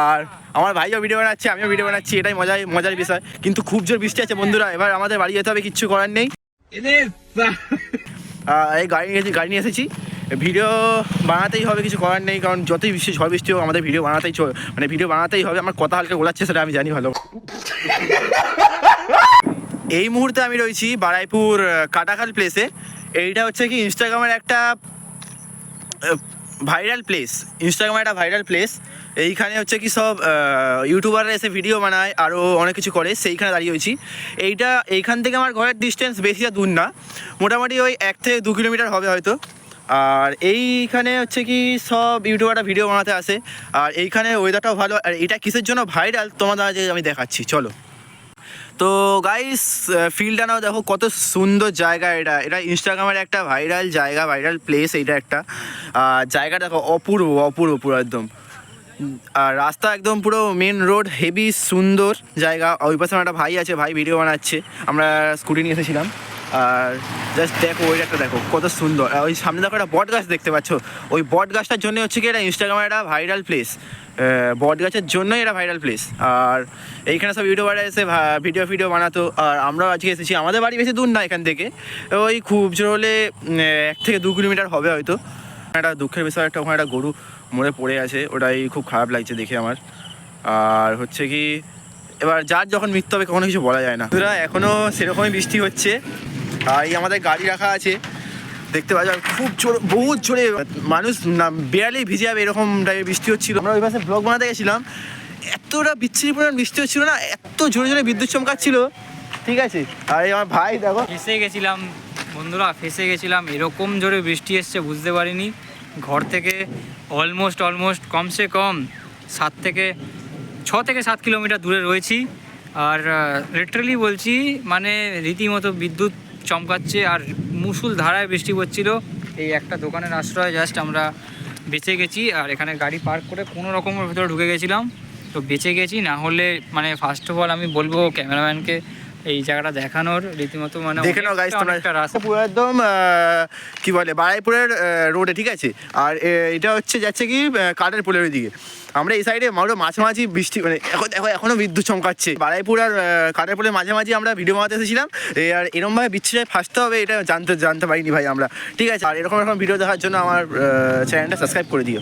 আর আমার ভাইও ভিডিও বানাচ্ছে, আমিও ভিডিও বানাচ্ছি, এটাই মজার বিষয়। কিন্তু খুব জোর বৃষ্টি আছে বন্ধুরা, এবার আমাদের বাড়ি যেতে হবে, কিচ্ছু করার নেই। এই গাড়ি নিয়ে এসেছি, ভিডিও বানাতেই হবে, কিছু করার নেই, কারণ যতই বৃষ্টি ঝড় বৃষ্টি হোক আমাদের ভিডিও বানাতেই হবে। আমার কথা হালকা গোলাচ্ছে, সেটা আমি জানি ভালো। এই মুহূর্তে আমি রয়েছি বারাইপুর কাটাখাল প্লেসে। এইটা হচ্ছে কি ইনস্টাগ্রামের একটা ভাইরাল প্লেস। এইখানে হচ্ছে কি সব ইউটিউবাররা এসে ভিডিও বানায়, আরও অনেক কিছু করে, সেইখানে দাঁড়িয়ে হয়েছি। এইখান থেকে আমার ঘরের ডিস্টেন্স বেশি দূর না, মোটামুটি ওই 1 থেকে 2 কিলোমিটার হবে হয়তো। আর এইখানে হচ্ছে কি সব ইউটিউবাররা ভিডিও বানাতে আসে, আর এইখানে ওয়েদারটাও ভালো। আর এটা কিসের জন্য ভাইরাল তোমাদের আমি দেখাচ্ছি, চলো। তো গাইস, ফিল্ডটা নাও দেখো, কত সুন্দর জায়গা। এটা ইনস্টাগ্রামের একটা ভাইরাল প্লেস। এইটা একটা জায়গা দেখো, অপূর্ব পুরো একদম। আর রাস্তা একদম পুরো মেন রোড, হেভি সুন্দর জায়গা। ওই পাশে আমার একটা ভাই আছে, ভাই ভিডিও বানাচ্ছে, আমরা স্কুটি নিয়ে এসেছিলাম। আর জাস্ট দেখো ওইটা দেখো কত সুন্দর। ওই সামনে দেখো একটা বট গাছ দেখতে পাচ্ছ, ওই বট গাছটার জন্য হচ্ছে কি এটা ইনস্টাগ্রামের একটা ভাইরাল প্লেস। বট গাছের জন্যই এটা ভাইরাল প্লেস। আর এইখানে সব ইউটিউবাররা এসে ভিডিও বানাতো। আর আমরাও আজকে এসেছি, আমাদের বাড়ি বেশি দূর না এখান থেকে, ওই খুব জোর হলে 1 থেকে 2 কিলোমিটার হবে হয়তো। একটা দুঃখের বিষয়, ওখানে একটা গরু মরে পড়ে আছে, ওটাই খুব খারাপ লাগছে দেখে আমার। আর হচ্ছে কি এবার যার যখন মৃত্যু হবে কখনো কিছু বলা যায় না। এখনও সেরকমই বৃষ্টি হচ্ছে। আর এই আমাদের গাড়ি রাখা আছে, দেখতে পাওয়া যায় খুব বহুত জোরে, মানুষ বেড়ালেই ভিজে যাবে এরকম টাইপের বৃষ্টি হচ্ছিল। আমরা ওই পাশে ব্লগ বানাতে গেছিলাম, এতটা বিচ্ছিরি পরিমাণ বৃষ্টি হচ্ছিল না, এত জোরে বিদ্যুৎ চমকাচ্ছিল, ঠিক আছে। আর আমার ভাই দেখো, বন্ধুরা ফেসে গেছিলাম, এরকম জোরে বৃষ্টি এসছে বুঝতে পারিনি। ঘর থেকে অলমোস্ট কমসে কম 6 থেকে 7 কিলোমিটার দূরে রয়েছি। আর লিটারালি বলছি, মানে রীতিমতো বিদ্যুৎ চমকাচ্ছে আর মুষল ধারায় বৃষ্টি পড়ছিল। এই একটা দোকানের আশ্রয় জাস্ট আমরা বেঁচে গেছি। আর এখানে গাড়ি পার্ক করে কোনো রকমের ভেতরে ঢুকে গেছিলাম, তো বেঁচে গেছি। না হলে মানে ফার্স্ট অফ অল আমি বলবো ক্যামেরাম্যানকে এই জায়গাটা দেখানোর, রীতিমতো মানে দেখে নাও গাইস তোমরা, রাস্তা পুরো একদম কি বলে বারাইপুরের রোডে, ঠিক আছে। আর এটা হচ্ছে যাচ্ছে কি কাঠের পোলের দিকে। আমরা এই সাইডে মাঝামাঝি বৃষ্টি, মানে এখনো বিদ্যুৎ চমকাচ্ছে। বারাইপুর আর কাঠের পোলের মাঝামাঝি আমরা ভিডিও বানাতে এসেছিলাম। আর এরকমভাবে বৃষ্টিটা ফার্স্ট হবে এটা জানতে পারিনি ভাই আমরা, ঠিক আছে। আর এরকম ভিডিও দেখার জন্য আমার চ্যানেলটা সাবস্ক্রাইব করে দিও।